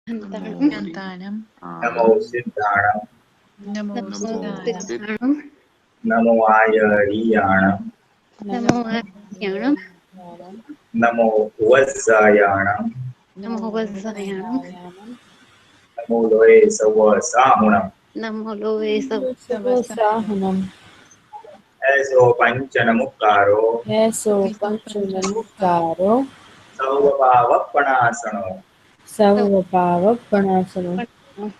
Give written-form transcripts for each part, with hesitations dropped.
Antanam. Namo Siddhanam. Namo Siddhanam. Namo Ayariyanam. Namo Ayariyanam. Namo Vajjayanam. Namo Vajjayanam. Namo Loe Savasahunam. Namo Loe Savasahunam. Eso Panchanamukaro. Eso Panchanamukaro. Sauvabhavapanasano. Savapavapanasano.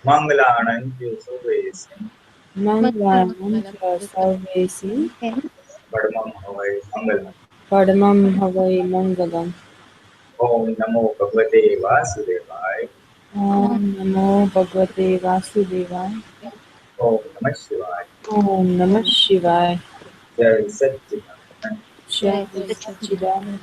Mangalananju Suvesi. Manglanancha Savesi. Padmam Havai Mangalam. Padmam Havai Mangalam. Om Namo Bhagavate Vasudevaya. Om Namo Bhagavate Vasudevaya. Om Namah Shivaya. Om Namah Shivaya. Jai Satchidanand. Jai Satchidanand.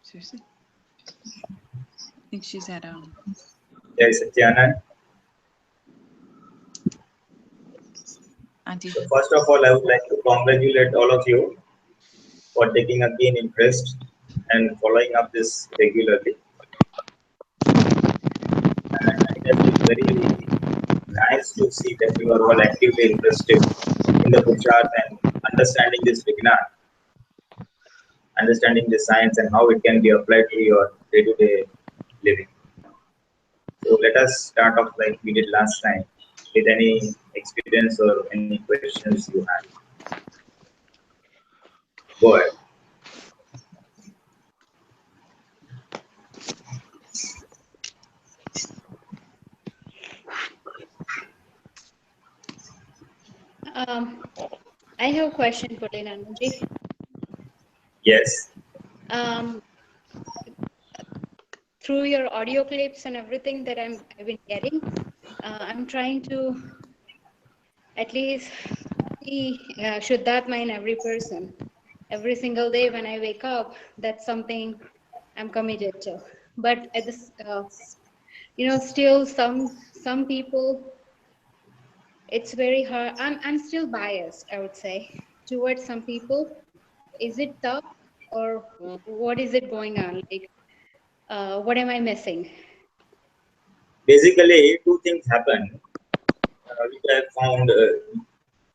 Seriously? I think she's at Jai Satchidanand. Auntie. So first of all, I would like to congratulate all of you for taking a keen interest and following up this regularly. And it has been very nice to see that you are all actively interested in the Purusharth and understanding this Vignan, understanding the science and how it can be applied to your day-to-day living. So let us start off like we did last time with any experience or any questions you have. Go ahead. I have a question, Pulinanandji. Yes. Through your audio clips and everything that I've been getting, I'm trying to at least see Shuddhatma in every person. Every single day when I wake up, that's something I'm committed to. But at this, still some people, it's very hard. I'm still biased, I would say, towards some people. Is it tough, or what is it going on? Like, what am I missing? Basically, two things happen, which I found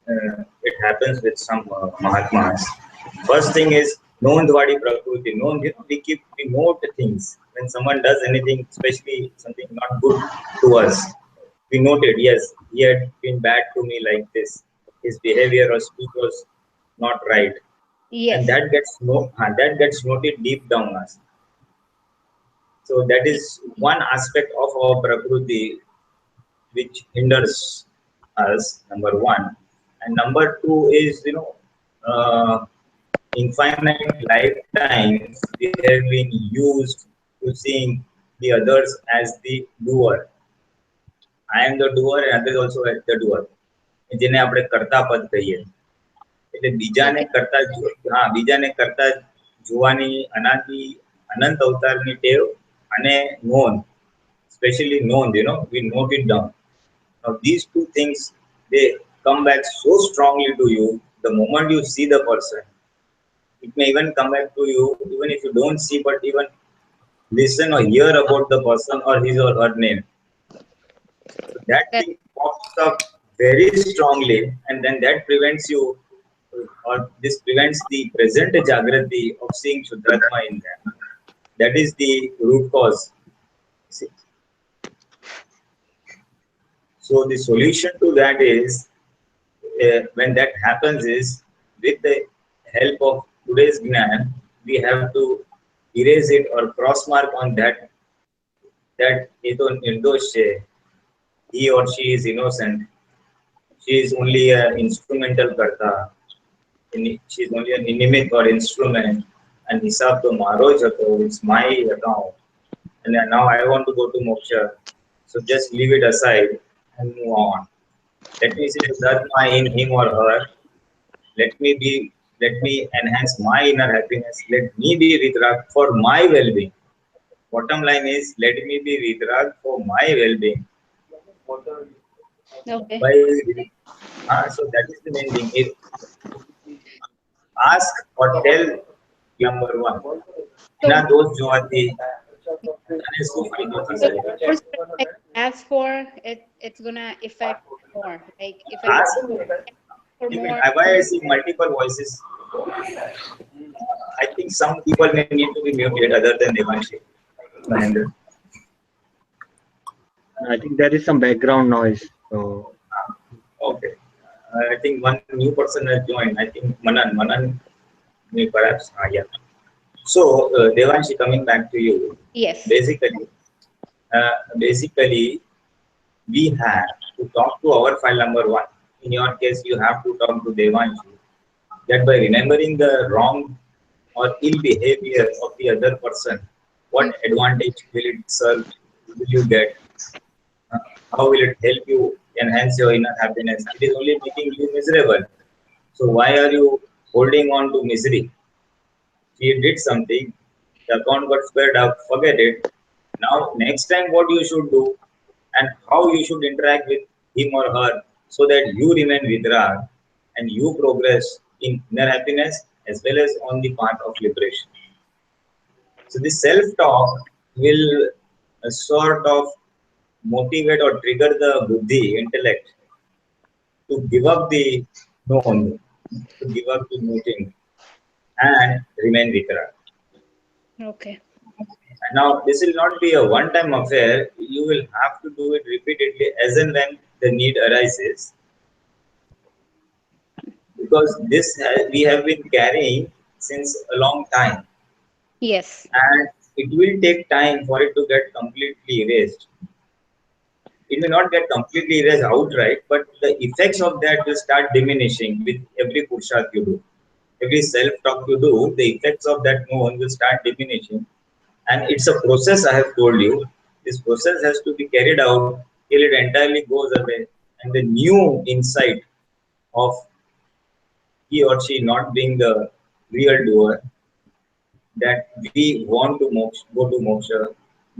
it happens with some Mahatmas. First thing is Nondwadi Prakruti. We note things. When someone does anything, especially something not good to us, we noted, yes, he had been bad to me like this. His behavior or speech was not right. Yes. And that gets noted deep down us. So that is one aspect of our Prakruti which hinders us, number one. And number two is, infinite lifetimes we have been used to seeing the others as the doer. I am the doer and others also as the doer. જેને આપણે કર્તા પદ કહીએ, એટલે બીજાને કરતા જોવાની અનાદિ અનંત અવતારની ટેવ અને નોંધ, especially નોંધ, we note it down. Now these two things, they come back so strongly to you the moment you see the person. It may even come back to you even if you don't see, but even listen or hear about the person or his or her name. So that thing pops up very strongly, and then that prevents you, or this prevents the present Jagrati of seeing Shuddhatma in them. That is the root cause. See? So the solution to that is, when that happens, is with the help of today's Gnan, we have to erase it or cross mark on that he or she is innocent. She is only an instrumental karta. She is only an inimic or instrument. And hisab to maro jato, it's my account. And now I want to go to moksha. So just leave it aside and move on. Let me see Dharma in him or her. Let me enhance my inner happiness. Let me be Vitrag for my well-being. Bottom line is, let me be Vitrag for my well-being. Okay. So that is the main thing. If ask or tell number one, So ना दोस्त जो आती અને શું ફાયદો so થશે? the person I ask for it, it's gonna affect more. Like if I Ask for even more, why I see multiple voices. I think some people may need to be muted other than Devanshi. Mahendra. I think there is some background noise. So Okay. I think one new person has joined. I think Manan. Manan, perhaps. Yeah. So, Devanshi, coming back to you. yes. Basically, we have to talk to our file number one. In your case, you have to talk to Devanshi. That by remembering the wrong or ill behavior of the other person, what advantage will it serve? Will you get? How will it help you enhance your inner happiness? It is only making you miserable. So why are you holding on to misery? He did something, the account got squared up, forget it. Now next time what you should do and how you should interact with him or her so that you remain vidrag and you progress in inner happiness as well as on the path of liberation. So this self-talk will sort of motivate or trigger the buddhi, intellect, to give up the known, to give up the new thing and remain vidrag. Okay. Now, this will not be a one-time affair. You will have to do it repeatedly as and when the need arises. Because this we have been carrying since a long time. Yes. And it will take time for it to get completely erased. It may not get completely erased outright, but the effects of that will start diminishing with every purshat you do. Every self-talk you do, the effects of that known will start diminishing. And it's a process, I have told you. This process has to be carried out till it entirely goes away. And the new insight of he or she not being the real doer, that we want to go to moksha,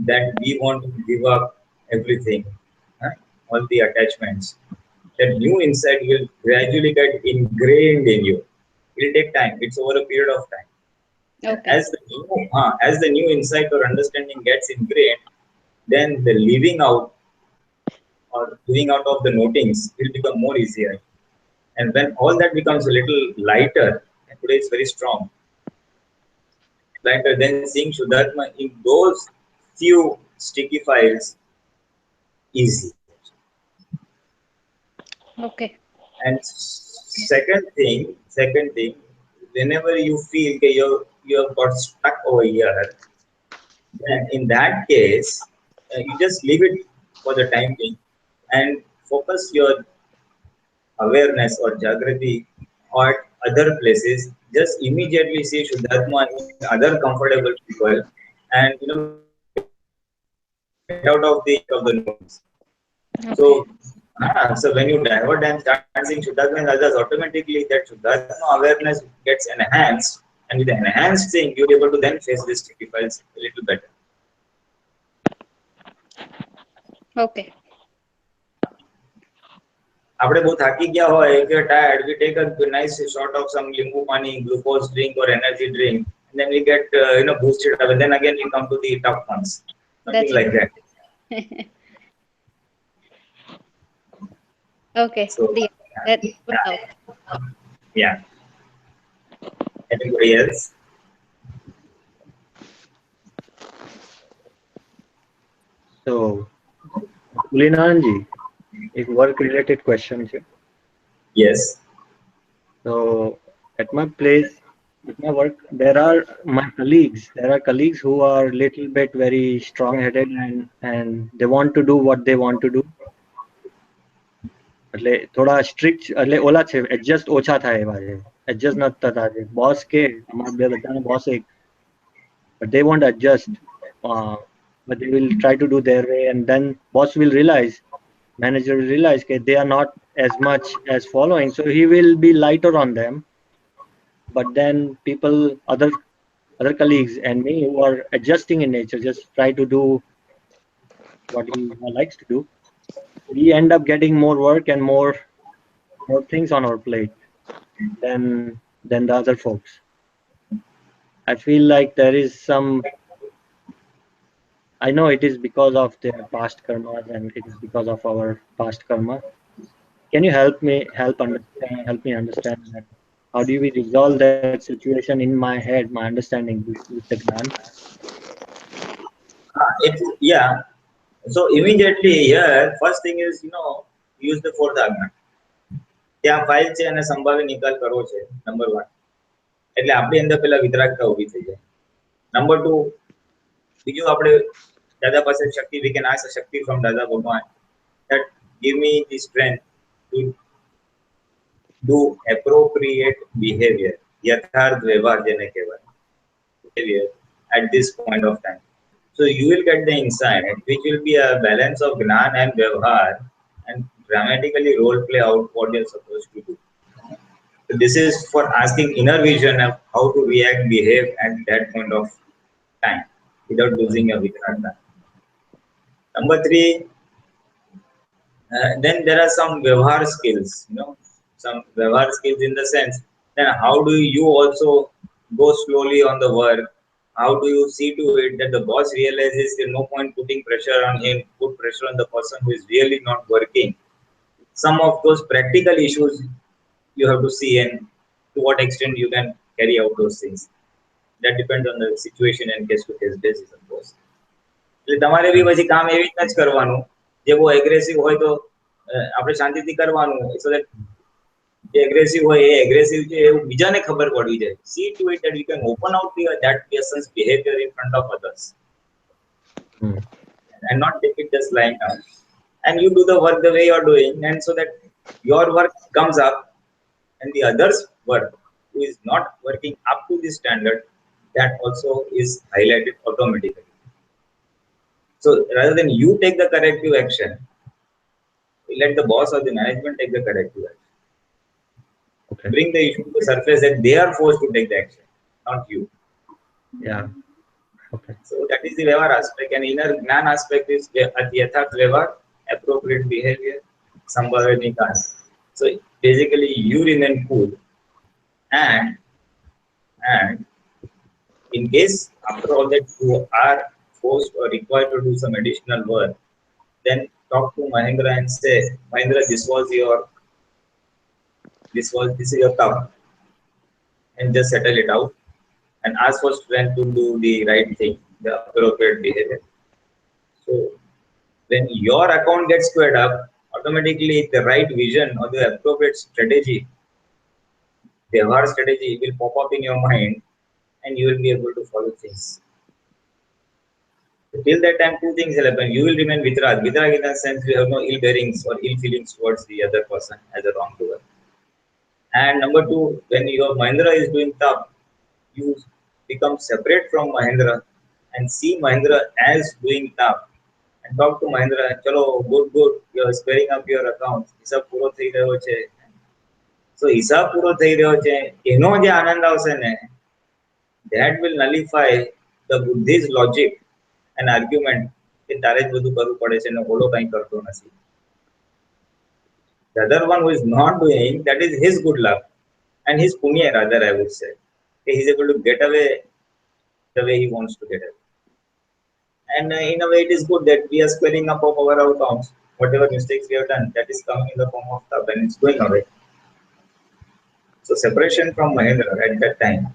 that we want to give up everything, all the attachments. That new insight will gradually get ingrained in you. It will take time. It's over a period of time. Okay. As the new insight or understanding gets ingrained, then the leaving out or giving out of the notings will become more easier. And when all that becomes a little lighter, and today is very strong, lighter, then seeing Shuddhatma in those few sticky files easy. Okay. And second thing, whenever you feel that you have got stuck over here, then in that case, you just leave it for the time being and focus your awareness or jagrati or other places. Just immediately see Shuddhatma in other comfortable people and get out of the noise. Okay. So when you divert and start seeing Shuddhatma in others, automatically that Shuddhatma awareness gets enhanced, and with the enhanced thing, you're able to then face these sticky files a little better. Okay. આપણે બહુ થાકી ગયા હોય, if you're tired, we take a nice shot of some limbu pani, glucose drink or energy drink, and then we get boosted up, and then again we come to the tough ones, something like that. Okay. So That would help. yeah. Anybody else? So, Pulinanandji, एक work related question છે. Yes. So at my place, at my work, there are colleagues who are little bit very strong-headed and they want to do what they want to do. એટલે થોડા strict, એટલે ઓલા છે, adjust ઓછા થાય એવા છે, adjust નથી થતા છે. Boss કે અમારા બે બધાના boss એક, but they won't adjust, but they will try to do their way, and then boss will realize, manager will realize that they are not as much as following, so he will be lighter on them. But then people, other colleagues and me who are adjusting in nature, just try to do what he likes to do. We end up getting more work and more more things on our plate than the other folks. I feel like there is some. I know it is because of their past karmas and it is because of our past karma. Can you help me understand that? How do we resolve that situation in my head, my understanding with the Gnan? Yeah. So immediately here, first thing is, use the fourth આજ્ઞા. ત્યાં file છે અને સંભાવી નિકાલ કરવો છે, number 1. એટલે આપણી અંદર પેલા વિતરાગતા ઊભી થઈ જાય. નંબર 2, બીજું આપણે દાદા પાસે શક્તિ, we can ask a Shakti from દાદા ભગવાન that give me the strength to do appropriate behavior, યથાર્થ વ્યવહાર જેને કહેવાય, behavior at this point of time. So you will get the insight, which will be a balance of Gnan and Vyavhar, and dramatically role play out what you're supposed to do. So this is for asking inner vision of how to react, behave at that point of time without losing your vitarata. Number 3, then there are some Vyavhar skills, some Vyavhar skills in the sense, then how do you also go slowly on the work? How do you see to it that the boss realizes there's no point putting pressure on him, put pressure on the person who is really not working? Some of those practical issues you have to see, and to what extent you can carry out those things. That depends on the situation and case-to-case basis, of course. એટલે તમારે બી પછી કામ એવી રીતના જ કરવાનું, જે બહુ એગ્રેસિવ હોય તો આપણે શાંતિથી કરવાનું, so that જે એગ્રેસિવ હોય એ એગ્રેસિવ છે એવું બીજાને ખબર પડવી જાય. See to it that you can open out that person's behavior in front of others, and not take it just lying down. And you do the work the way you're doing, and so that your work comes up, and the other's work who is not working up to the standard, that also is highlighted automatically. So rather than you take the corrective action, let the boss or the management take the corrective action. Okay. Bring the issue to the surface that they are forced to take the action, not you. Yeah. Okay. So that is the Vyavhar aspect, and inner Gnan aspect is Yatharth Vyavhar, appropriate behavior, Sambhava Nikal. So basically you remain cool, and in case after all that you are forced or required to do some additional work, then talk to Mahendra and say, Mahendra, this is your cup, and just settle it out and ask for strength to do the right thing, the appropriate behavior. So when your account gets squared up, automatically the right vision or the appropriate strategy, the Vyavhar strategy will pop up in your mind, and you will be able to follow things. So till that time, 2 things will happen. You will remain vitrag. Vitrag in the sense you have no ill bearings or ill feelings towards the other person as a wrongdoer. And number 2, when your Mahendra is doing tough, you become separate from Mahendra and see Mahendra as doing tough, and talk to Mahendra, chalo, good, you are squaring up your accounts, hisab puro thai rayo che. So hisab puro thai rayo che, એનો જે આનંદ આવશે ને, that will nullify the Buddhist logic and argument કે તારે જ બધું કરવું પડે છે ને ઓલો કંઈ કરતો નથી. The other one who is not doing, that is his good luck and his punya, rather I would say. He is able to get away the way he wants to get away. And in a way it is good that we are squaring up of our accounts. Whatever mistakes we have done, that is coming in the form of stuff and it's going away. So separation from Mahendra at that time,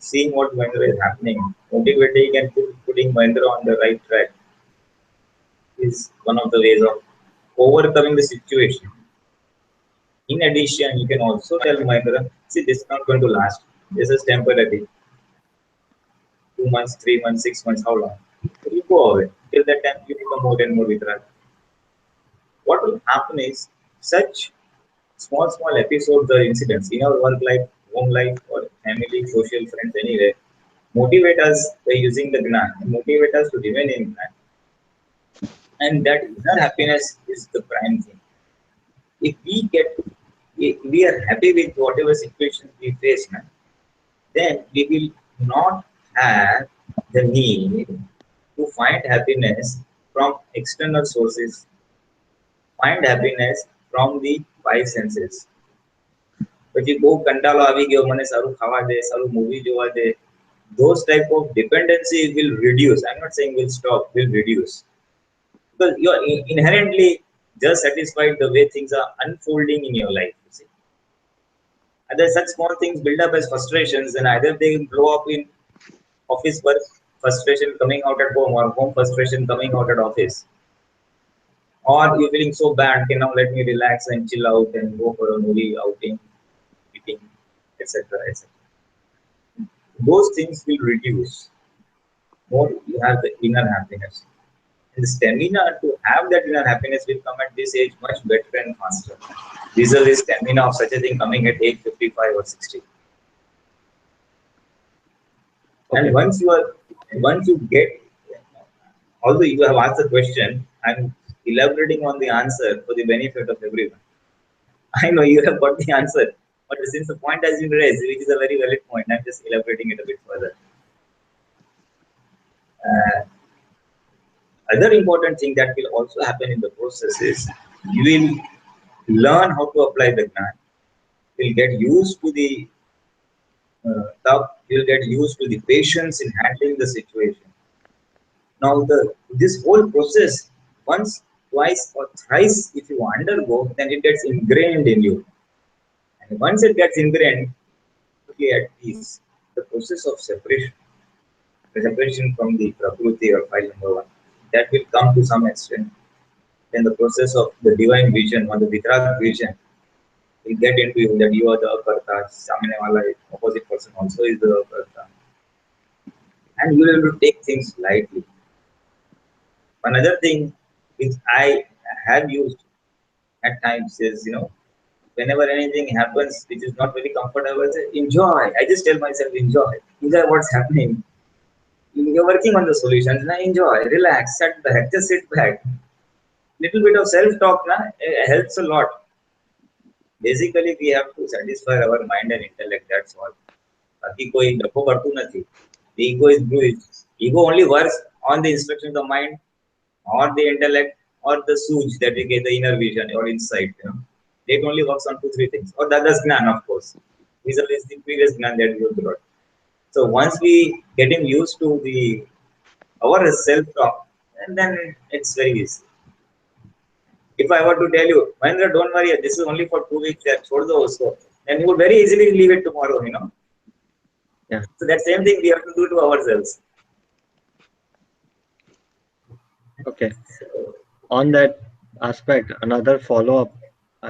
seeing what Mahendra is happening, motivating and putting Mahendra on the right track is one of the ways of overcoming the situation. In addition, you can also tell Mahendra, see, this is not going to last. This is temporary. 2 months, 3 months, 6 months, how long? So you go away. Till that time, you become more and more vitrag. What will happen is, such small episodes or incidents in our work life, home life, or family, social, friends, anyway, motivate us by using the Gnan, motivate us to remain in Gnan. And that inner happiness is the prime thing. If we are happy with whatever situations we face now, then we will not have the need to find happiness from external sources, find happiness from the 5 senses. પછી બહુ કંટાળો આવી ગયો, મને સારું ખાવા દે, સારું movie જોવા દે. Those type of dependency will reduce. I'm not saying will stop, will reduce. Because you are inherently just satisfied the way things are unfolding in your life. You see? And then such small things build up as frustrations, and either they blow up in office work, frustration coming out at home, or home frustration coming out at office. Or you're feeling so bad, okay, now let me relax and chill out and go for a movie, outing, eating, etc. etc. Those things will reduce. More you have the inner happiness. And the stamina to have that inner happiness will come at this age much better and faster. These are the stamina of such a thing coming at age 55 or 60. Okay. And once you get, although you have asked the question, I'm elaborating on the answer for the benefit of everyone. I know you have got the answer, but since the point has been raised, which is a very valid point, I'm just elaborating it a bit further. Other important thing that will also happen in the process is you will learn how to apply the Gnan. You'll get used to the tough. You'll get used to the patience in handling the situation. Now, this whole process, once, twice, or thrice, if you undergo, then it gets ingrained in you. And once it gets ingrained, okay, at peace, the process of separation, the separation from the Prakriti or file number 1, that will come to some extent. Then the process of the divine vision or the Vitrak vision will get into you that you are the Akarta, Samine Wala, opposite person also is the Akarta. And you will have to take things lightly. Another thing which I have used at times is, whenever anything happens which is not very comfortable, I say, enjoy. I just tell myself, enjoy what's happening. You're working on the solutions, now enjoy, relax, sit back, just sit back. Little bit of self-talk helps a lot. Basically, we have to satisfy our mind and intellect, that's all. The ego is bruised. Ego only works on the instruction of the mind or the intellect or the suj, that we get the inner vision or insight. It only works on 2-3 things. Or the other Gnan, of course. These are the previous Gnan that we brought. So once we getting used to our self-talk, and then it's very easy. If I were to tell you, Mahendra, don't worry, this is only for 2 weeks, then you would very easily leave it tomorrow, Yeah. So that same thing we have to do to ourselves. Okay. On that aspect, another follow-up.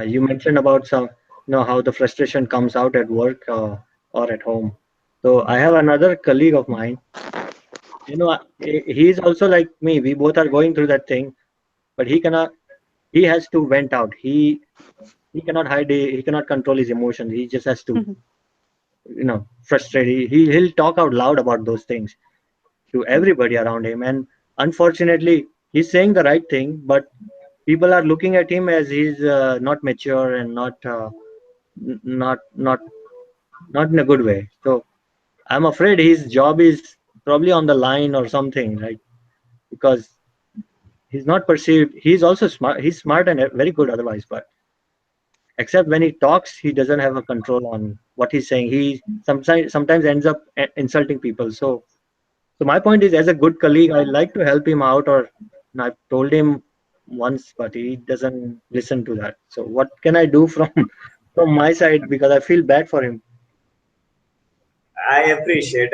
You mentioned about some, how the frustration comes out at work or at home. So I have another colleague of mine. He's also like me. We both are going through that thing, but he cannot. He has to vent out. He cannot hide. He cannot control his emotions. He just has to, frustrate. He'll talk out loud about those things to everybody around him. And unfortunately, he's saying the right thing, but people are looking at him as he's not mature and not in a good way. So I'm afraid his job is probably on the line or something, right? Because he's not perceived. He's also smart. He's smart and very good otherwise, but except when he talks, he doesn't have a control on what he's saying. He sometimes ends up insulting people. So my point is, as a good colleague, I like to help him out, or I've told him once, but he doesn't listen to that. So what can I do from my side, because I feel bad for him? I appreciate.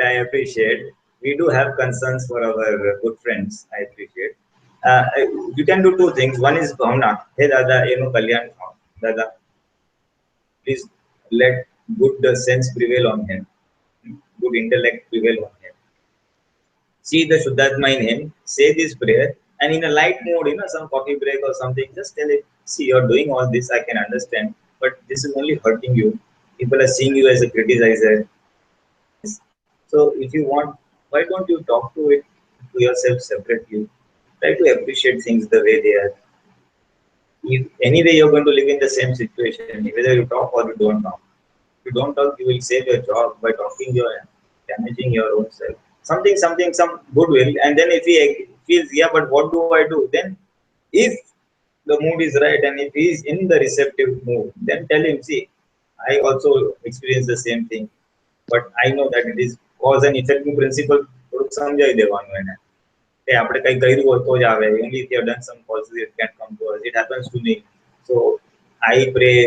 We do have concerns for our good friends. I appreciate. You can do 2 things. One is Bhavna. Hey Dada, Kalyan, Dada, please let good sense prevail on him. Good intellect prevail on him. See the Shuddhatma in him. Say this prayer. And in a light mode, some coffee break or something, just tell it, see, you're doing all this, I can understand. But this is only hurting you. People are seeing you as a criticizer. So if you want, why don't you talk to it to yourself separately? Try to appreciate things the way they are. If anyway you're going to live in the same situation, whether you talk or you don't talk. If you don't talk, you will save your job. By talking, you're damaging your own self. Some goodwill. And then if he feels, yeah, but what do I do? Then if the mood is right and if he is in the receptive mood, then tell him, see, I also experience the same thing, but I know that it is cause and effect principle. થોડુંક સમજાવી દેવાનું એને કે આપણે કઈ કર્યું હોય તો જ આવે. Only if you have done some causes it can come to us. It happens to me. So I pray,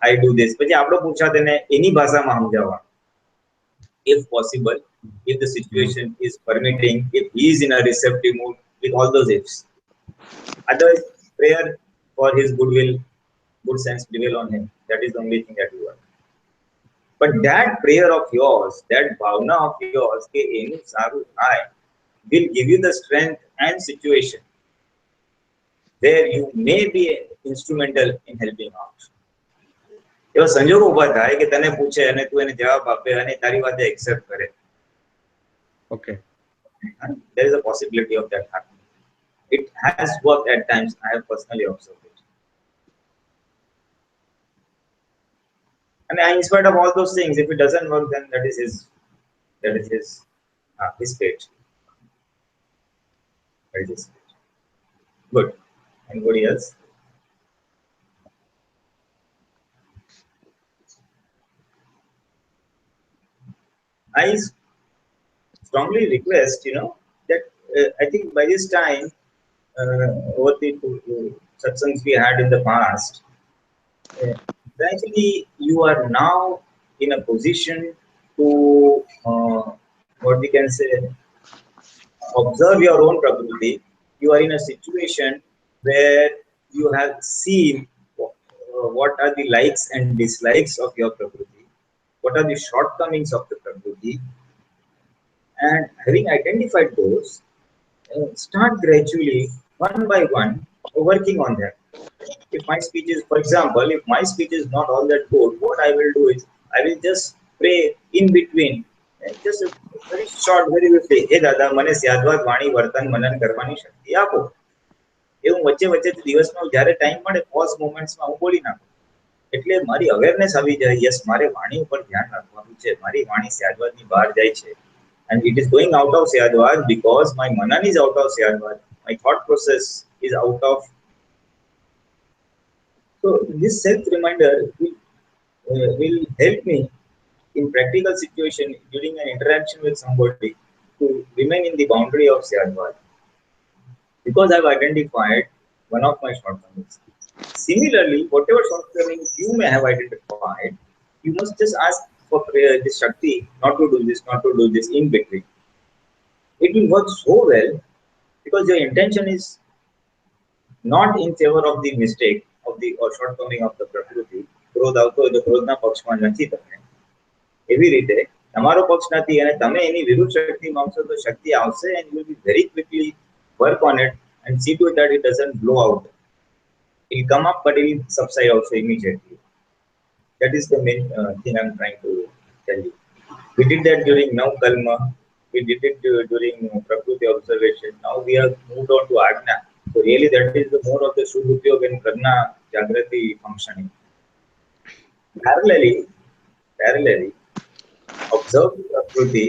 I do this. પછી આપણો પુરુષાર્થ એને એની ભાષામાં સમજાવવા. If possible, if the situation is permitting, if he is in a receptive mood, with all those ifs. Otherwise, prayer for his goodwill, good sense prevail on him. That is the only thing that you want. But that prayer of yours, that bhavna of yours, ke enu saru thai, will give you the strength and situation where you may be instrumental in helping out. એવો સંજોગ ઉભા થાય કે તને પૂછે અને તું એને જવાબ આપે અને તારી વાત એક્સેપ્ટ કરે. Okay. There is a possibility of that happening. It has worked at times. I have personally observed it. And in spite of all those things, if it doesn't work, then that is his fate. That is his fate. Good. Anybody else? I strongly request, that I think by this time, over the satsangs we had in the past, gradually you are now in a position to, what we can say, observe your own prakriti. You are in a situation where you have seen what are the likes and dislikes of your prakriti, what are the shortcomings of the prakriti, and having identified those, start gradually, one by one, working on them. If my speech is, for example, if my speech is not all that good, what I will do is I will just pray in between, just a very short, very briefly, hey Dada, મને સ્યાદવાદ વાણી વર્તન મનન કરવાની શક્તિ આપો. એવું વચ્ચે વચ્ચે દિવસમાં જ્યારે ટાઈમ મળે પોઝ મોમેન્ટ્સમાં હું બોલી નાખું. એટલે મારી અવેરનેસ આવી જાય, યસ મારે વાણી ઉપર ધ્યાન રાખવાનું છે, મારી વાણી સ્યાદવાદની બહાર જાય છે. And it is going out of Syadwad because my manan is out of Syadwad. My thought process is out of. So this self-reminder will help me in practical situation during an interaction with somebody to remain in the boundary of Syadwad. Because I have identified one of my shortcomings. Similarly, whatever shortcomings you may have identified, you must just ask for prayer, this Shakti, not to do this, not to do this in between. It will work so well because your intention is not in favor of the mistake of the or shortcoming of the Prakriti. ક્રોધ આવતો હોય તો ક્રોધના પક્ષમાં નથી તમને. એવી રીતે તમારો પક્ષ નથી અને તમે એની વિરુદ્ધ શક્તિ માંગશો તો શક્તિ આવશે and you will be very quickly work on it and see to it that it doesn't blow out. It will come up but it will subside also immediately. That is the main thing I'm trying to tell you. We did that during Nav Kalma. We did it during Prakriti observation. Now we have moved on to Ajna. So really that is the more of the Shubh Upyog and Prajna Jagrati functioning. Parallelly, observe Prakriti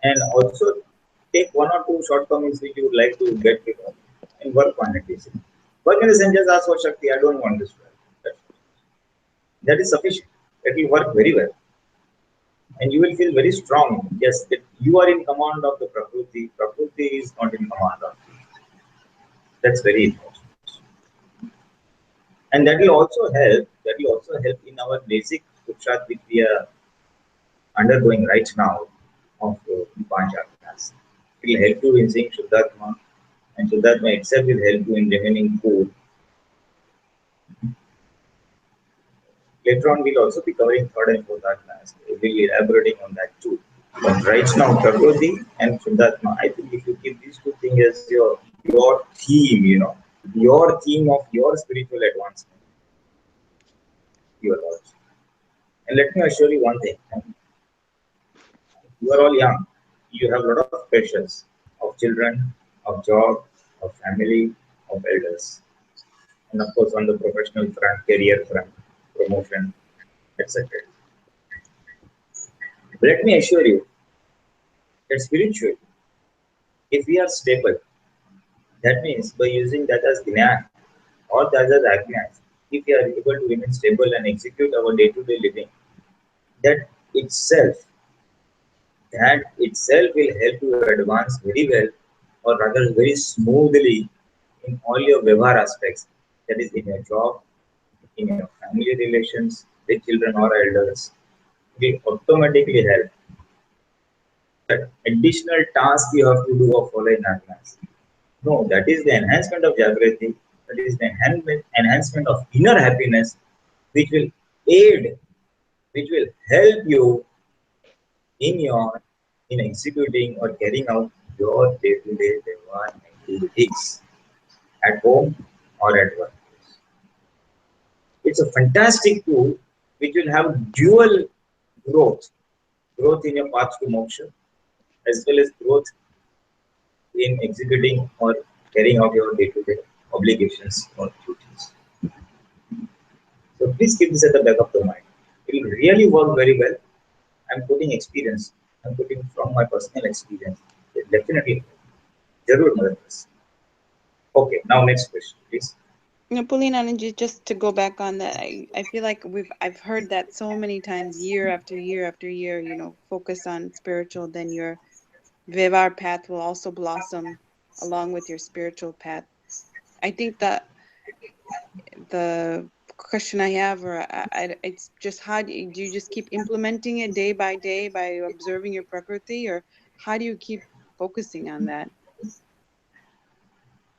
and also take one or two shortcomings which you would like to get rid of and work on it. Work in the sense just ask for Shakti, I don't want this. That is sufficient. That will work very well. And you will feel very strong. Yes, that you are in command of the Prakriti. Prakriti is not in command of you. That's very important. And that will also help. That will also help in our basic Puruषार्थ which we are undergoing right now of the Panchakas. It will help you in seeing Shuddhatma, and Shuddhatma itself will help you in remaining cool. Later on, we'll also be covering third and fourth Ajnas. We'll be elaborating on that too. But right now, Prakriti and Shuddhatma, I think if you keep these two things as your theme, your theme of your spiritual advancement, you are lost. And let me assure you one thing. You are all young. You have a lot of pressures of children, of job, of family, of elders. And of course, on the professional front, career front, promotion, etc. Let me assure you that spiritually, if we are stable, that means by using that as Gnan or that as Agnas, if we are able to remain stable and execute our day-to-day living that itself, that itself will help you advance very well, or rather very smoothly, in all your Vyavhar aspects. That is in your job, in your family relations with children or elders. It will automatically help. That additional task you have to do of following Agnas. No, that is the enhancement of Jagrati, that is the enhancement of inner happiness, which will aid, which will help you in your in executing or carrying out your day-to-day Vyavhar activities at home or at work. It's a fantastic tool which will have dual growth, growth in your path to moksha, as well as growth in executing or carrying out your day-to-day obligations or duties. So please keep this at the back of your mind. It will really work very well. I'm putting experience. I'm putting from my personal experience. It definitely. Jarur madad kar. Okay, now next question, please. Pulinanandji, just to go back on that, I feel like I've heard that so many times, year after year after year. Focus on spiritual, then your Vyavhar path will also blossom along with your spiritual path. I think that the question I have, it's just how do you just keep implementing it day by day by observing your prakriti, or how do you keep focusing on that?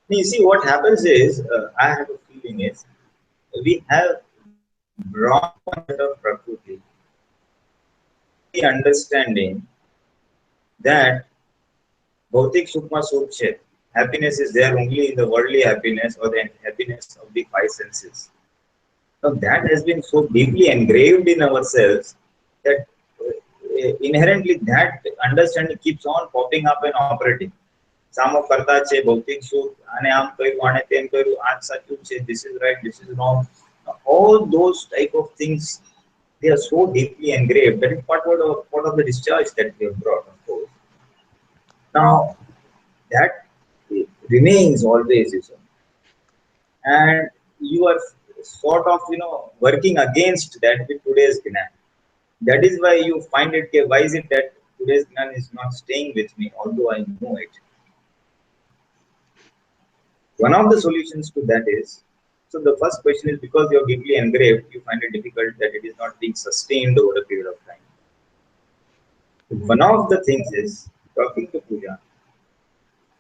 You see, what happens is, I have a feeling is, we have brought one set of prakriti, the understanding that bhautik sukma sukh chhe, happiness is there only in the worldly happiness or the happiness of the five senses. Now that has been so deeply engraved in ourselves that inherently that understanding keeps on popping up and operating. સામો કરતા છે ભૌતિક સુખ અને આમ કર્યું આને તેમ કર્યું આ સાચું છે, this is right, this is wrong. All those type of things, they are so deeply engraved. That is part of the discharge that we have brought, of course. Now that remains always, and you are sort of working against that with today's Gnan. That is why you find it, why is it that today's Gnan is not staying with me, although I know it. One of the solutions to that is, so the first question is, because you are deeply engraved, you find it difficult that it is not being sustained over a period of time. One of the things is talking to Puja,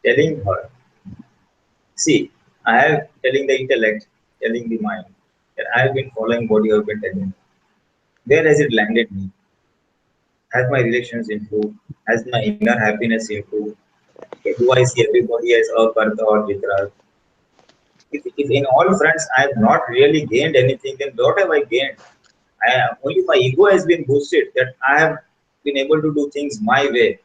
telling her, see, I have telling the intellect, telling the mind that I have been following what you have been telling me. Where has it landed me? Has my relations improved? Has my inner happiness improved? Do I see everybody as a karta or vitrag? If in all fronts I have not really gained anything, then what have I gained? Only my ego has been boosted, that I have been able to do things my way.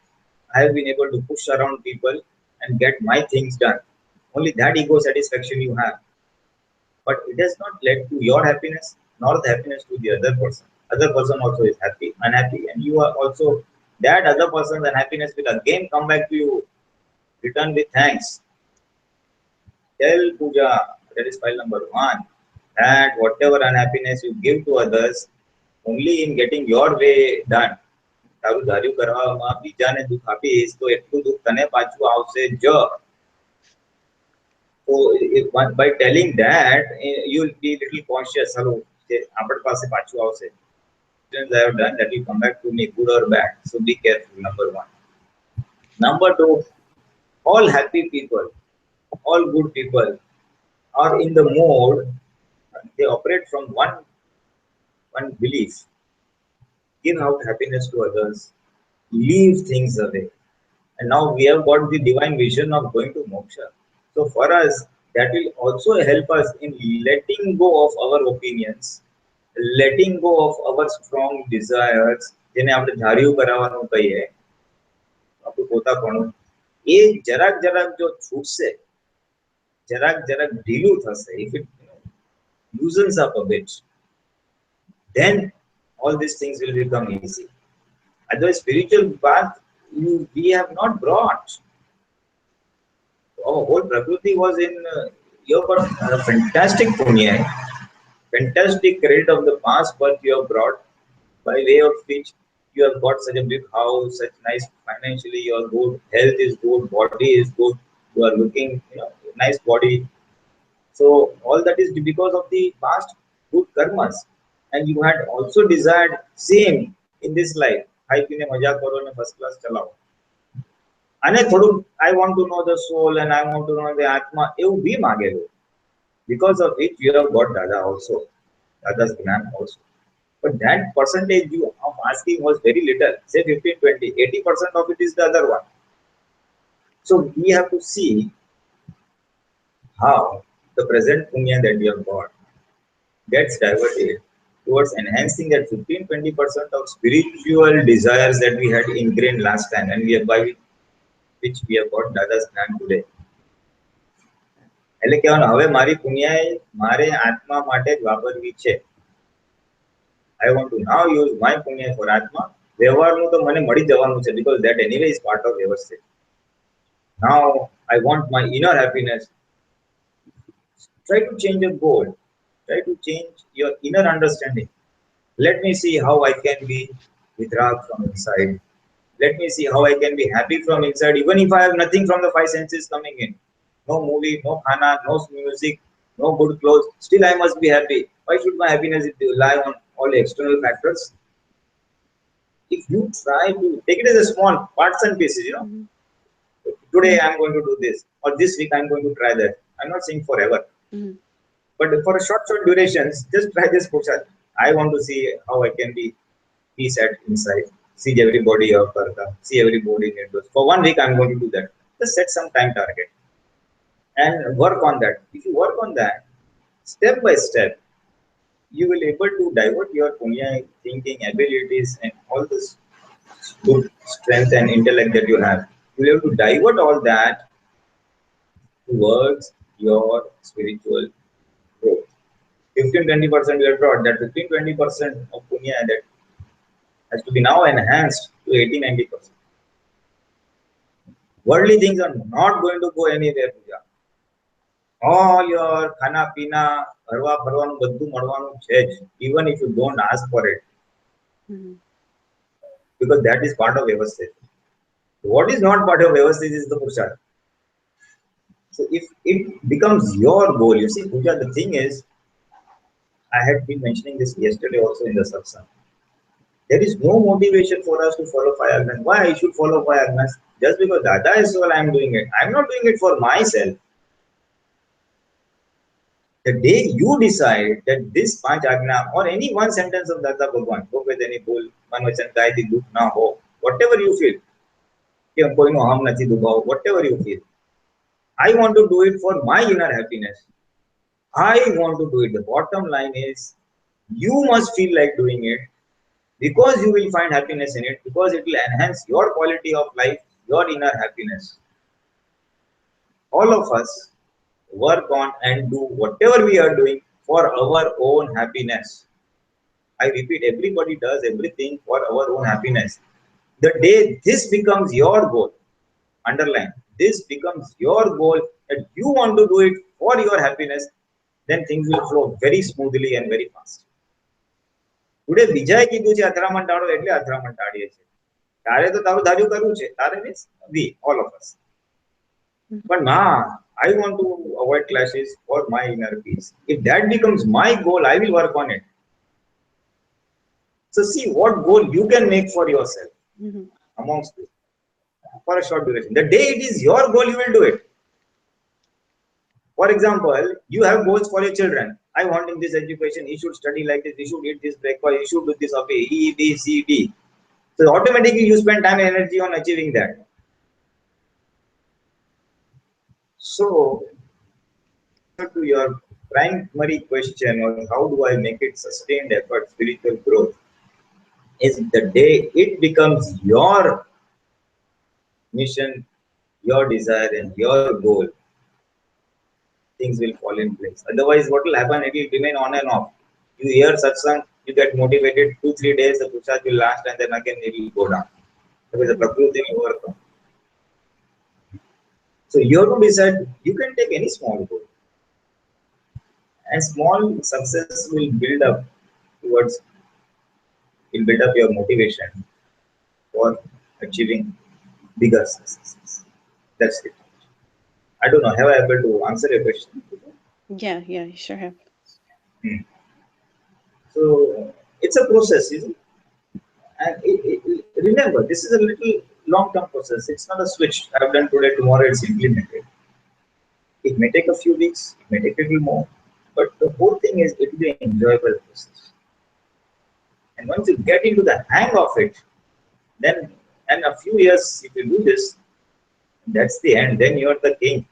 I have been able to push around people and get my things done. Only that ego satisfaction you have. But it has not led to your happiness, nor the happiness to the other person. Other person also is happy, unhappy, and you are also, that other person's unhappiness will again come back to you, return with thanks. Tell Puja, that is file number 1, that whatever unhappiness you give to others, only in getting your way done. તારું ધાર્યું કરવામાં બીજાને દુઃખ આપીશ તો એટલું દુઃખ તને પાછું આવશે જ. So by telling that, you will be little conscious. Hello, આપણી પાસે પાછું આવશે. I have done that will come back to me, good or bad. So be careful. Number 1. Number 2, all happy people, all good people are in the mode, they operate from one belief: give out happiness to others, leave things away. And now we have got the divine vision of going to moksha. So for us, that will also help us in letting go of our opinions, letting go of our strong desires, જેને આપણે ધાર્યું કરાવવાનું કહીએ, આપણું પોતાપણું, એ જરાક જરાક જો છૂટશે, જરાક જરાક ઢીલું થશે, if it loosens up a bit, then all these things will become easy. Otherwise, spiritual path we have not brought. Our whole prakriti was in you have got fantastic punya, fantastic credit of the past birth you have brought. by way of which you have got such a big house, such nice financially, you're good, health is good, body is good, you are looking, nice body. So all that is because of the past good karmas, and you had also desired same in this life. Hai pine maja karo ne first class chalao. અને થોડું I want to know the soul and I want to know the atma એવું બી માંગેલું, because of which you have got Dada also, Dada's Gnan also. But that percentage you of asking was very little, say 15, 20, 80% of it is the other one. So we have to see how the present punya that we have got gets diverted towards enhancing that 15-20% of spiritual desires that we had ingrained last time, and we have by which we have got Dada's Gnan today. એટલે કહેવાનું હવે મારી પુણ્યાએ મારે આત્મા માટે જ વાપરવી છે. I want to now use my punya for atma. વ્યવહારનું તો મને મળી જવાનું છે, because that anyway is part of વ્યવસ્થિત. Now I want my inner happiness. Try to change your goal. Try to change your inner understanding. Let me see how I can be vidrag from inside. Let me see how I can be happy from inside, even if I have nothing from the five senses coming in. No movie, no khana, no music, no good clothes. Still I must be happy. Why should my happiness rely on all the external factors? If you try to take it as a small parts and pieces, today I am going to do this, or this week I am going to try that. I am not saying forever. But for a short durations, just try this push-up. I want to see how I can be peace at inside. See everybody of Karta, see everybody in it. For 1 week, I'm going to do that. Just set some time target and work on that. If you work on that, step by step, you will able to divert your punya thinking abilities and all this good strength and intellect that you have. You will able to divert all that towards your spiritual growth. 15-20% we are taught that 15-20% of punya that has to be now enhanced to 80-90%. Worldly things are not going to go anywhere, Puja. All your khana pina, harwa farwanu બધું મળવાનું છે જ, even if you don't ask for it. Because that is part of Vyavasthit. What is not part of Vyavasthit is the Purusharth. So if it becomes your goal, you see, Puja, the thing is, I had been mentioning this yesterday also in the Satsang. There is no motivation for us to follow five agnas. Why I should follow five agnas? Just because Dada is all I am doing it. I am not doing it for myself. The day you decide that this panch agna or any one sentence of Dada Bhagwan, whatever you feel, whatever you feel, I want to do it for my inner happiness. I want to do it. The bottom line is, you must feel like doing it, because you will find happiness in it, because it will enhance your quality of life, your inner happiness. All of us work on and do whatever we are doing for our own happiness. I repeat, everybody does everything for our own happiness. The day this becomes your goal, underline, this becomes your goal, that you want to do it for your happiness, then things will flow very smoothly and very fast. Today બીજાએ કીધું છે અથડામણ ટાળો એટલે અથડામણ ટાળીએ છીએ. તારે તો તારું ધાર્યું કરવું છે, તારે means we, all of us. But I want to avoid clashes for my inner peace. If that becomes my goal, I will work on it. So see what goal you can make for yourself amongst this for a short duration. The day it is your goal, you will do it. For example, you have goals for your children. I want in this education, he should study like this, he should eat this breakfast, he should do this, okay, E, B, C, D. So automatically you spend time and energy on achieving that. So, to your primary question of how do I make it sustained effort, spiritual growth, is the day it becomes your mission, your desire and your goal, things will fall in place. Otherwise, what will happen? It will remain on and off. You hear satsang, you get motivated, 2-3 days, the pushas will last, and then again it will go down. Because the prakriti will overcome. So you have to decide, you can take any small goal. And small success will build up towards will build up your motivation for achieving bigger successes. That's it. I don't know. Have I able to answer your question? Yeah, you sure have. So it's a process, isn't it? And remember, this is a little long-term process. It's not a switch. I've done today, tomorrow it's implemented. It may take a few weeks, it may take a little more, but the whole thing is it will be an enjoyable process. And once you get into the hang of it, then and a few years, if you do this, that's the end. Then you're the king.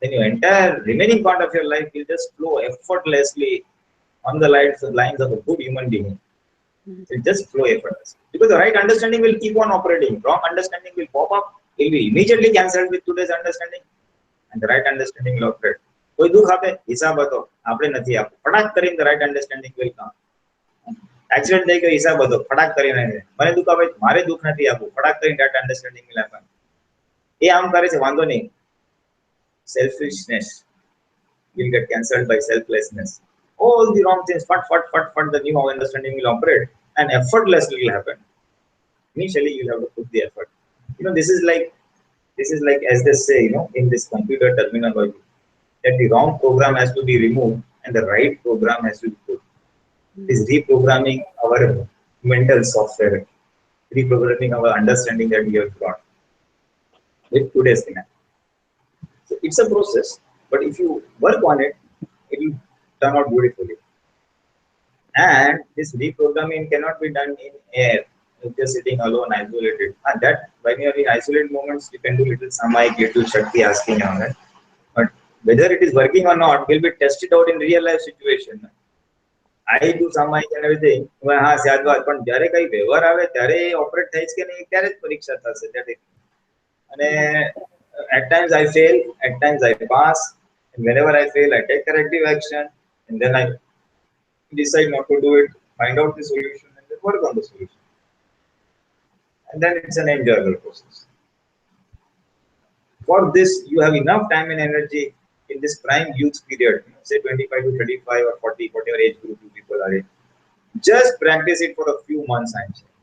Then your entire remaining part of your life will just flow effortlessly on the lines of a good human being. It will just flow effortlessly. Because the right understanding will keep on operating. Wrong understanding will pop up. It will be immediately cancelled with today's understanding. And the right understanding will operate. કોઈ દુઃખ આપે હિસાબ હતો આપણે નથી આપવું ફટાક કરીને the right understanding will come. Accident થઈ ગયો હિસાબ હતો ફટાક કરીને મને દુઃખ આપે મારે દુઃખ નથી આપવું ફટાક કરીને right understanding will happen. એ આમ કરે છે વાંધો નહીં. Selfishness will get cancelled by selflessness. All the wrong things, the new understanding will operate and effortlessly will happen. Initially, you have to put the effort. This is like as they say, in this computer terminology, that the wrong program has to be removed and the right program has to be put. It is reprogramming our mental software, reprogramming our understanding that we have got with today's thing. So it's a process, but if you work on it, it will turn out beautifully. And this reprogramming cannot be done in air, just sitting alone, isolated. And that when you are in isolated moments, you can do little samayik, little shakti asking on it. But whether it is working or not will be tested out in real life situation. I do samayik and everything. હા સાદવાદ પણ જ્યારે કઈ વ્યવહાર આવે ત્યારે operate થાય છે કે નહીં ત્યારે જ પરીક્ષા થશે ત્યારે. અને at times I fail, at times I pass, and whenever I fail, I take corrective action, and then I decide not to do it, find out the solution, and then work on the solution. And then it's an enjoyable process. For this, you have enough time and energy in this prime youth period, say 25 to 35 or 40, whatever age group you people are in. Just practice it for a few months, I'm saying.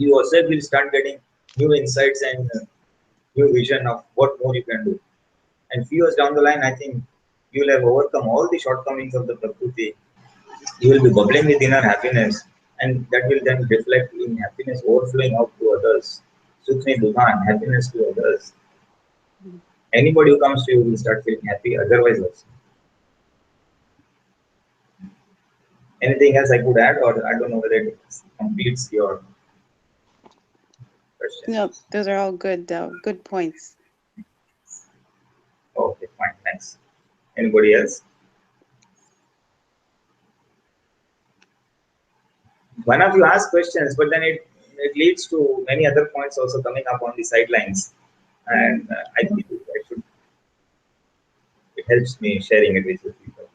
You yourself will start getting new insights and new vision of what more you can do. And few years down the line, I think you will have overcome all the shortcomings of the Prakriti. You will be bubbling with inner happiness, and that will then reflect in happiness overflowing out to others. Sukhni Dukhan, happiness to others. Anybody who comes to you will start feeling happy, otherwise also. Anything else I could add, or I don't know whether it completes your question. No, those are all good points. Okay, fine, thanks. Anybody else? One of you ask questions, but then it leads to many other points also coming up on the sidelines, and I think it helps me sharing it with people.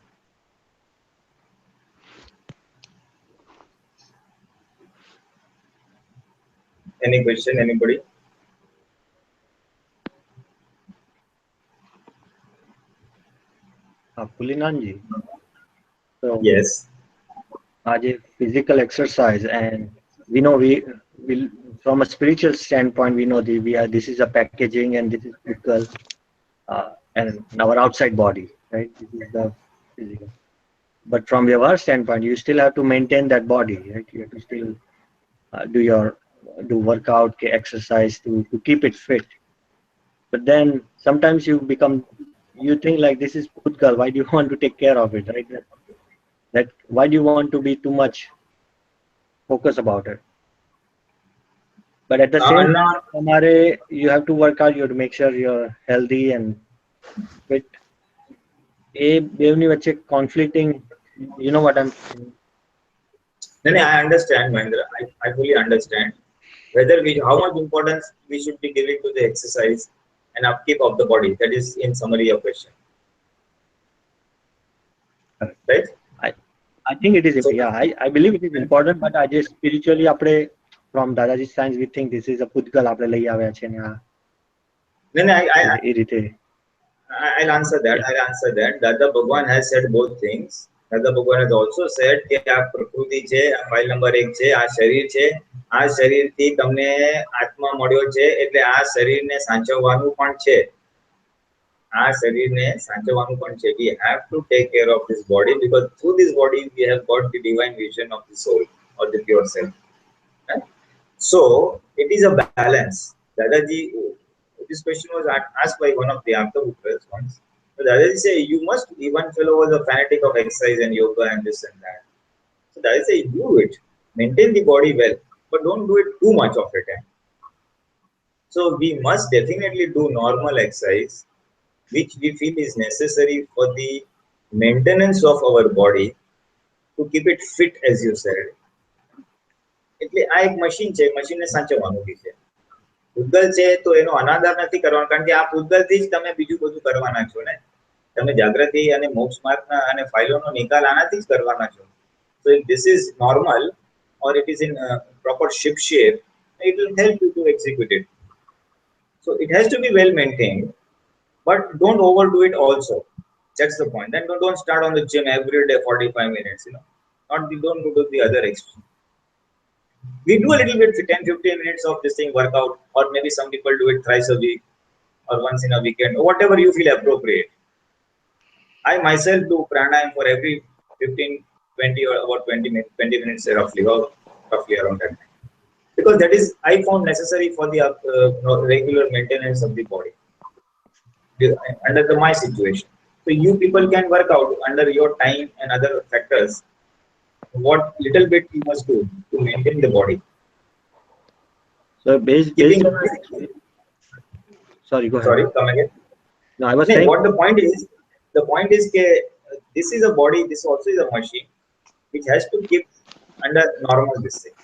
Any question, anybody? Pulinanandji. So Yes. आज physical exercise, and we know we will from a spiritual standpoint we know this is a packaging and this is physical and our outside body, right? This is the physical. But from your standpoint, you still have to maintain that body, right? You have to still do workout, exercise to keep it fit. But then sometimes you think like this is Pudgal, why do you want to take care of it, right? That why do you want to be too much focus about it? But at the same time, you have to work out, you have to make sure you're healthy and fit. Conflicting, you know what I'm saying? No, I understand, Mahendra. I fully understand. How much importance we should be giving to the exercise and upkeep of the body. That is, in summary, your question. Right? I think it is. So, yeah, I believe it is important, but I just spiritually, from Dadaji's science, we think this is a Pudgal. I'll answer that. Dada Bhagwan has said both things. દાદા ભગવાન has also said કે આ પ્રકૃતિ છે, આ file number 1 છે, આ શરીર છે, આ શરીરથી તમને આત્મા મળ્યો છે એટલે આ શરીરને સાચવવાનું પણ છે. આ શરીરને સાચવવાનું પણ છે. We have to take care of this body because through this body we have got the divine vision of the soul or the pure self. Right? So it is a balance. Dadaji, this question was asked by one of the Amtaputtras once. So Dadaji say you must, one fellow was a fanatic of exercise and yoga and this and that. So Dadaji say do it, maintain the body well, but don't do it too much of it. So we must definitely do normal exercise which we feel is necessary for the maintenance of our body to keep it fit, as you said. એટલે આ એક machine છે, મશીનને સાચવવાનું બી છે. પૂતગલ છે તો એનો અનાદર નથી કરવાનો, કારણ કે આ પૂતગલથી જ તમે બીજું બધું કરવાના છો ને. તમે જાગૃતિ અને મોક્ષ માર્ગના અને ફાઇલોનો નિકાલ આનાથી જ કરવાના છો. So if this is normal or it is in proper ship shape, it will help you to execute it. So it has to be well maintained, but don't overdo it also. That's the point. Then don't start on the gym every day 45 minutes, don't go to the other extreme. We do a little bit 10-15 minutes of this thing workout, or maybe some people do it thrice a week or once in a weekend, or whatever you feel appropriate. I myself do pranayam for every 15-20 or about 20 minutes roughly around that time, because that is I found necessary for the regular maintenance of the body under my situation. So you people can work out under your time and other factors what little bit you must do to maintain the body. So sorry, go ahead. Sorry, come again. No, I was saying what the point is that this is a body, this also is a machine which has to keep under normal this thing.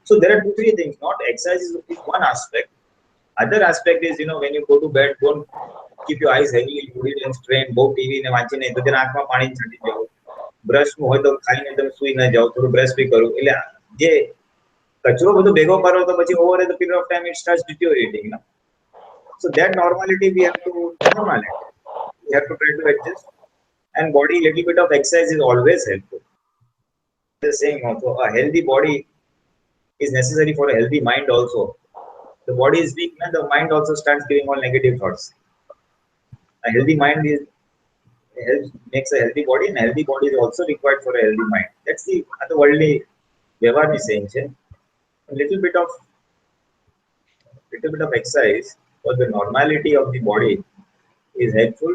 So there are 2-3 things. Not exercise is one aspect. Other aspect is, when you go to bed, don't keep your eyes heavily loaded and strained. Both TV ને વાંચીને તો તેના આંખમાં પાણી છાંટી જાઓ. Brush હોય તો ખાઈને તમે સુઈ ન જાઓ, થોડું બ્રશ બી કરો. એટલે જે કચરો બધો ભેગો કરો તો પછી over the period of time it starts deteriorating. So that normality we have to normalize. We have to try to adjust. And body, little bit of exercise is always helpful. The saying also, a healthy body is necessary for a healthy mind also. The body is weak, and the mind also starts giving all negative thoughts. A healthy mind makes a healthy body, and a healthy body is also required for a healthy mind. That's the otherworldly Vyavharni saying. A little bit of exercise for the normality of the body is helpful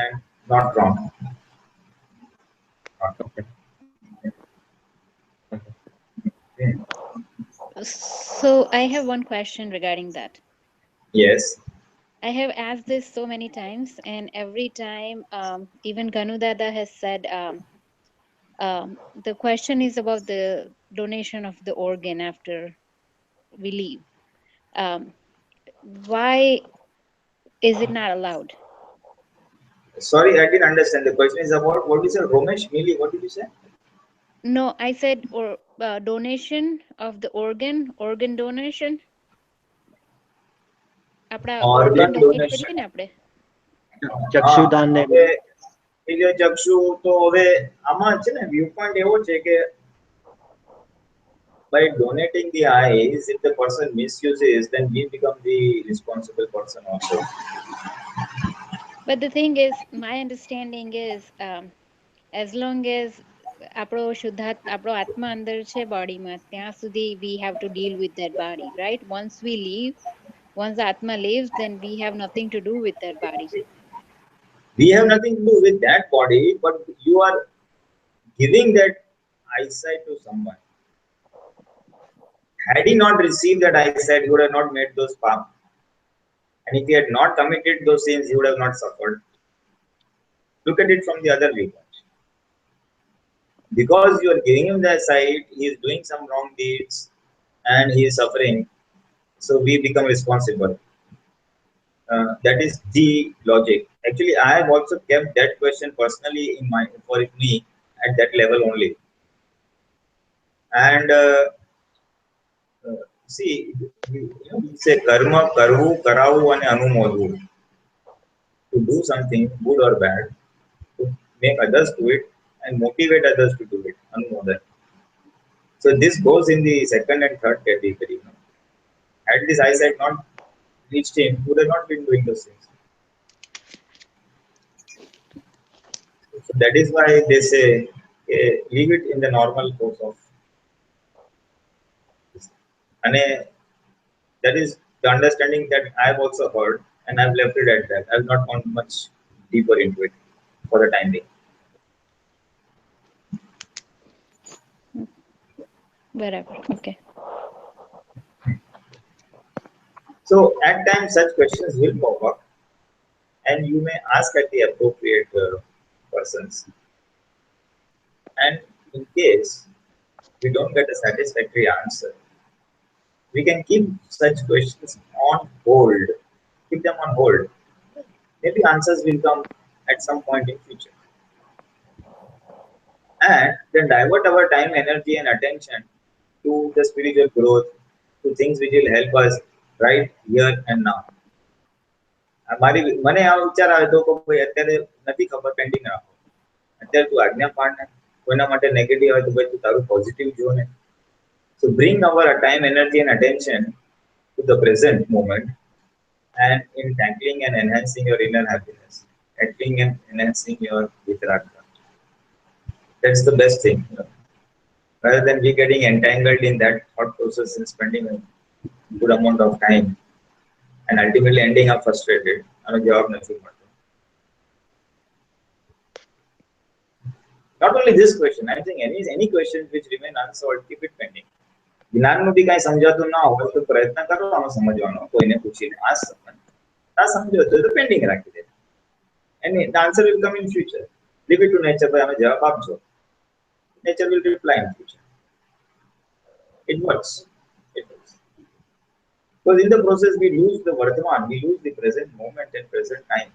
and not wrong. okay. So I have one question regarding that. Yes. I have asked this so many times, and every time, even Ganu Dada has said, the question is about the donation of the organ after we leave. Why is it not allowed? Sorry, I didn't understand. The question is about what is a Romesh Mili? What did you say? No, I said donation of the organ donation. આપડા organ donate કરીએ ને આપણે ચક્ષુદાન ને ચક્ષુ તો હવે આમાં છે ને વ્યૂ પોઈન્ટ એવો છે કે by donating the eyes, if the person misuses, then we become the responsible person also. But the thing is, my understanding is, as long as આપણો આત્મા અંદર છે બોડીમાં, ત્યાં સુધી we have to deal with that body, right? Once the atma leaves, then we have nothing to do with that body. We have nothing to do with that body, but you are giving that eyesight to someone. Had he not received that eyesight, he would have not made those paths. And if he had not committed those sins, he would have not suffered. Look at it from the other viewpoint. Because you are giving him the eyesight, he is doing some wrong deeds and he is suffering. So we become responsible. That is the logic. Actually, I have also kept that question personally for me at that level only. And see, we say karma, karvu, karavu, and anumodhu. To do something good or bad, make others do it, and motivate others to do it. Anumodan. So this goes in the second and third category. Had this eyesight not reached him, he would have not been doing those things. So that is why they say, leave it in the normal course of this. And that is the understanding that I have also heard, and I have left it at that. I have not gone much deeper into it for the time being. Wherever. Okay. So at times such questions will pop up, and you may ask at the appropriate persons. And in case we don't get a satisfactory answer, we can keep such questions on hold. Keep them on hold. Maybe answers will come at some point in future. And then divert our time, energy, and attention to the spiritual growth, to things which will help us right here and now. મારી મને આ વિચાર આવે તો કે ભાઈ અત્યારે નથી ખબર પેન્ડિંગ રાખો. અત્યારે તું આજ્ઞા પાડ ને, કોઈના માટે નેગેટિવ હોય તો ભાઈ તું તારું પોઝિટિવ જો ને. So bring our time, energy, and attention to the present moment, and in tackling and enhancing your inner happiness, tackling and enhancing your vitaraka. That's the best thing. Rather than we getting entangled in that thought process and spending a good amount of time and ultimately ending up frustrated. Not only this question, I think any questions which remain unsolved, keep it pending. જ્ઞાનનું બી કાંઈ સમજાતું ના હોય તો પ્રયત્ન કરો આનો સમજવાનો, કોઈને પૂછીને આ સમજો તો પેન્ડિંગ રાખી દે. And the answer will come in future. Leave it to nature. ભાઈ અમે જવાબ આપજો. Nature will reply in future. It works. It works. Because in the process we lose the Vardhaman, we lose the present moment and present time.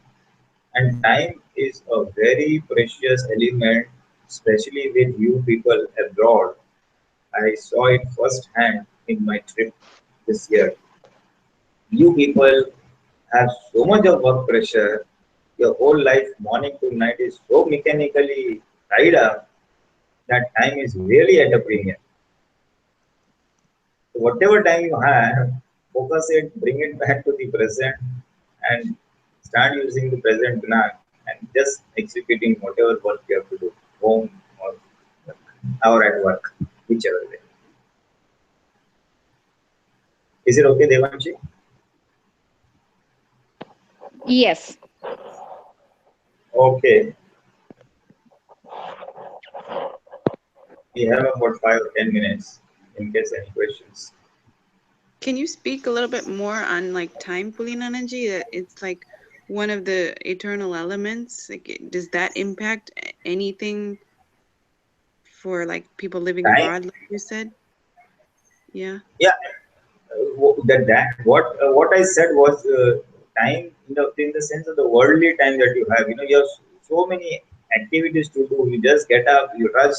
And time is a very precious element, especially with you people abroad. I saw it firsthand in my trip this year. You people have so much of work pressure. Your whole life, morning to night, is so mechanically tied up that time is really at a premium. So whatever time you have, focus it, bring it back to the present, and start using the present gnan and just executing whatever work you have to do, home or at work, whichever way. Is it okay, Devanshi? Yes. Okay. We have about 5 or 10 minutes in case any questions. Can you speak a little bit more on like time, Pulinanandji? It's like one of the eternal elements. Like, does that impact anything for like people living Time? abroad, like you said? Yeah. Yeah. What I said was time in the sense of the worldly time that you have. You have so many activities to do. You just get up, you rush.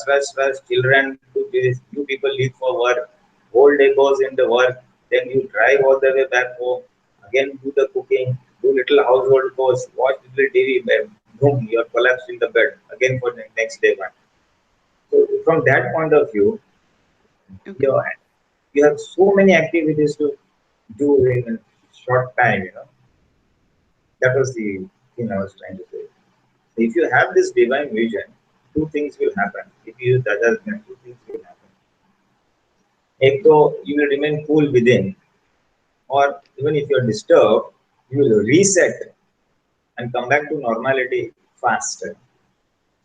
Children do this. You people leave for work. Whole day goes in the work. Then you drive all the way back home. Again, do the cooking, do little household chores, watch little TV. Boom, you're collapsed in the bed again for the next day. So from that point of view, Okay. You have so many activities to do in a short time. That was the thing I was trying to say. If you have this divine vision, two things will happen. If you use Dada's mind, two things will happen. Ek to you will remain cool within, or even if you are disturbed, you will reset and come back to normality faster.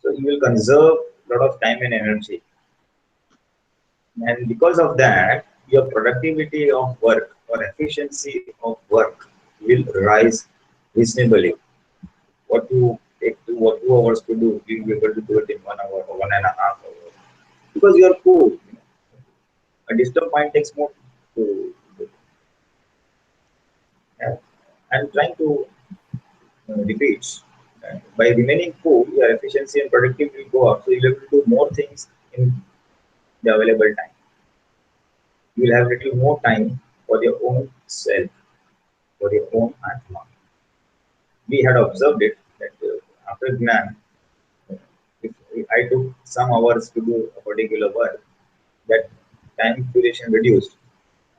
So you will conserve a lot of time and energy. And because of that, your productivity of work or efficiency of work will rise reasonably. What you take 2 hours to do, you will be able to do it in 1 hour or 1.5 hours. Because you are cool. A disturbed mind takes more to do. Yeah. I'm trying to repeat. By remaining cool, your efficiency and productivity will go up. So you'll be able to do more things in the available time. You will have little more time for your own self, for your own atma. We had observed it that after Gnan, If I took some hours to do a particular work, that time duration reduced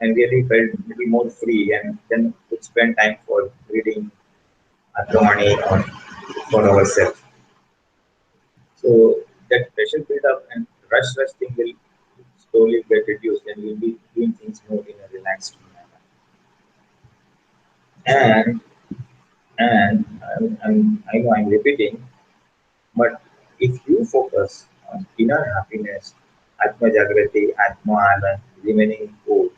and really felt a little more free, and then could spend time for reading Atramani or for ourselves. So that pressure build up and rush thing will slowly get reduced, and we'll be doing things more in a relaxed manner. I know I'm repeating, but if you focus on inner happiness, Atma Jagrati, Atma Anand, remaining good,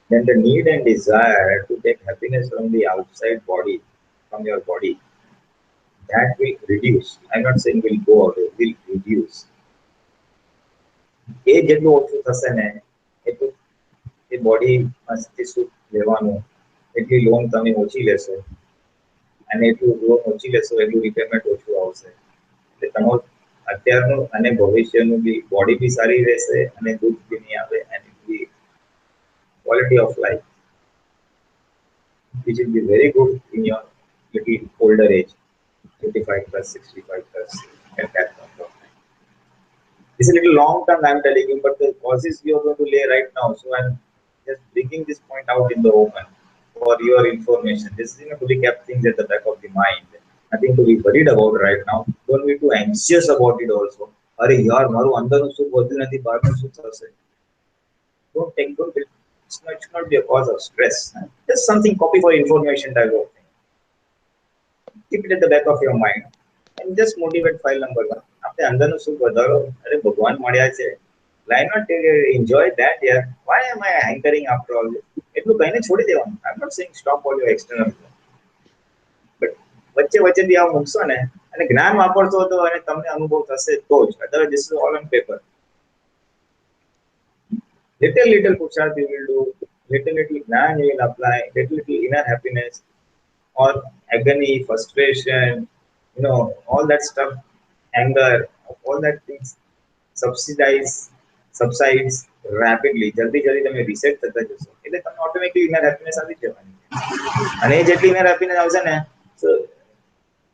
then the need and desire to take happiness from the outside body, from your body, that will reduce. I'm not saying will go away, will reduce. એ જેટલું ઓછું થશે ને એટલું એ body મસ્તી સુખ લેવાનું એટલી loan તમે ઓછી લેશો અને એટલું લોન ઓછી લેશો એટલું રિપેમેન્ટ ઓછું આવશે એટલે તમારું અત્યારનું અને ભવિષ્યનું બી બોડી બી સારી રહેશે અને દુઃખ બી નહીં આવે અને બી quality of life which will be very good in your little older age, 55 plus, 65 plus, at that point of time. It's a little long term I'm telling you, but the causes we are going to lay right now. So I'm just bringing this point out in the open for your information. This is to be kept things at the back of the mind. Nothing to be worried about right now. Don't be too anxious about it also. અરે યાર મારું અંદરનું સુખ વધુ નથી બહારનું સુખ થશે. Don't it's not be a cause of stress. Just something copy for information type of thing. Keep it at the back of your mind and just motivate file number 1. આપણે અંદરનું સુખ વધારો અરે ભગવાન મળ્યા છે. Why not enjoy that? Yeah. Why am I hankering after all this? એટલું કહીને છોડી દેવાનું. I'm not saying stop all your external. But વચ્ચે બી આવું મૂકશો ને અને જ્ઞાન વાપરશો તો અને તમને અનુભવ થશે તો જ. Otherwise this is all on paper. Little purushart you will do, little jnana you will apply, little inner happiness or agony, frustration, all that stuff, anger, all that things subsides rapidly. Jaldi તમે reset થતા જશો એટલે તમને automatically inner happiness આવી જવાની અને એ જેટલી inner happiness આવશે ને so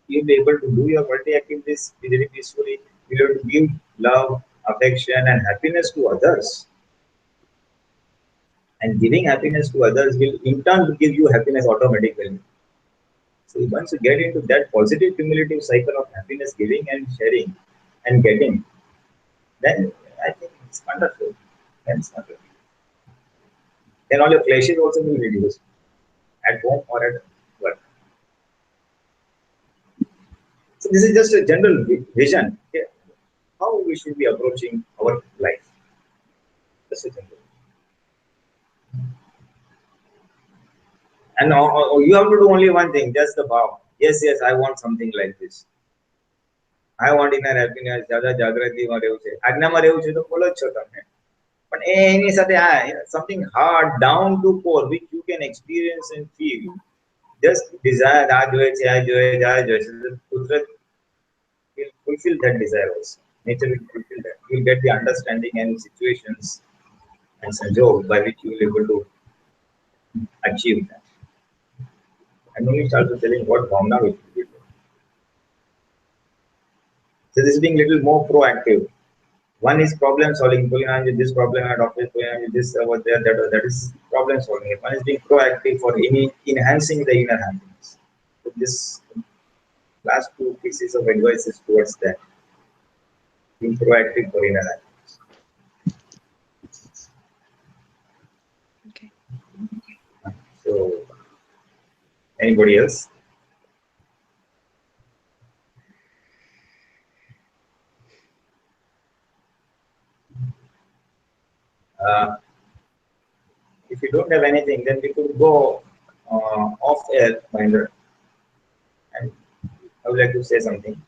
you'll be able to do your birthday activities very peacefully. You'll be able to give love, affection and happiness to others. And giving happiness to others will in turn give you happiness automatically. So once you get into that positive cumulative cycle of happiness giving and sharing and getting, then I think it's wonderful. That's wonderful. Then all your clashes also will reduce at home or at work. So this is just a general vision, okay? How we should be approaching our life. Just a general. And you have to do only one thing, just the vow. Yes, I want something like this. I want inner happiness, ज्यादा जागृति में रहવું છે. આજ્ઞામાં રહેવું છે તો બોલો જ છો તમે. પણ એની સાથે something hard down to core which you can experience and feel. Just desire આ જોઈએ છે. કુદરત will fulfill that desire also. Nature will fulfill that. You will get the understanding and situations and sanjog by which you will be able to achieve that. And only start to telling what bhavna we should be doing. So this is being little more proactive. One is problem solving. Pulinanandji, this problem at office. Pulinanandji, this over there. That is problem solving. One is being proactive for enhancing the inner happiness. So this last 2 pieces of advice is towards that. Being proactive for inner happiness. Okay. So anybody else? If you don't have anything, then we could go off air, Mahendra. And I would like to say something.